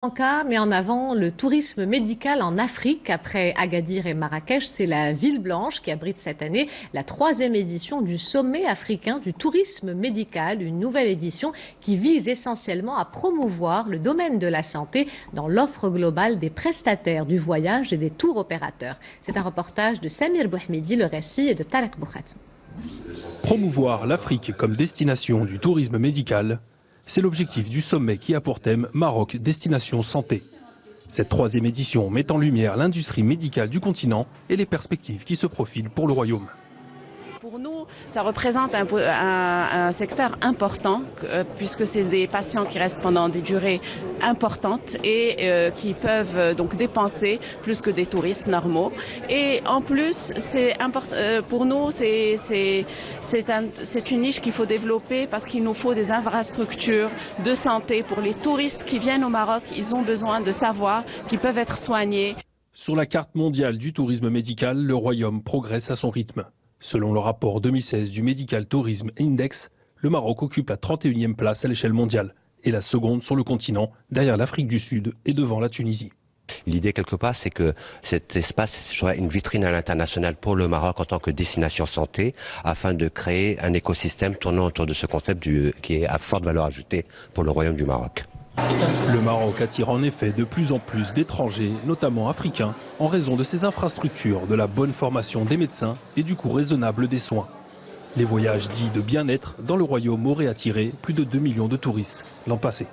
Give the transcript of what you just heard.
Lanka met en avant le tourisme médical en Afrique. Après Agadir et Marrakech, c'est la Ville Blanche qui abrite cette année la 3e édition du Sommet africain du tourisme médical, une nouvelle édition qui vise essentiellement à promouvoir le domaine de la santé dans l'offre globale des prestataires du voyage et des tours opérateurs. C'est un reportage de Samir Bouhmidi, le récit est de Tarek Boukhat. Promouvoir l'Afrique comme destination du tourisme médical, c'est l'objectif du sommet qui a pour thème Maroc Destination Santé. Cette 3e édition met en lumière l'industrie médicale du continent et les perspectives qui se profilent pour le royaume. Pour nous, ça représente un secteur important puisque c'est des patients qui restent pendant des durées importantes et qui peuvent donc dépenser plus que des touristes normaux. Et en plus, pour nous, c'est une niche qu'il faut développer parce qu'il nous faut des infrastructures de santé pour les touristes qui viennent au Maroc. Ils ont besoin de savoir qu'ils peuvent être soignés. Sur la carte mondiale du tourisme médical, le royaume progresse à son rythme. Selon le rapport 2016 du Medical Tourism Index, le Maroc occupe la 31e place à l'échelle mondiale et la seconde sur le continent, derrière l'Afrique du Sud et devant la Tunisie. L'idée quelque part, c'est que cet espace soit une vitrine à l'international pour le Maroc en tant que destination santé, afin de créer un écosystème tournant autour de ce concept qui est à forte valeur ajoutée pour le Royaume du Maroc. Le Maroc attire en effet de plus en plus d'étrangers, notamment africains, en raison de ses infrastructures, de la bonne formation des médecins et du coût raisonnable des soins. Les voyages dits de bien-être dans le royaume auraient attiré plus de 2 millions de touristes l'an passé.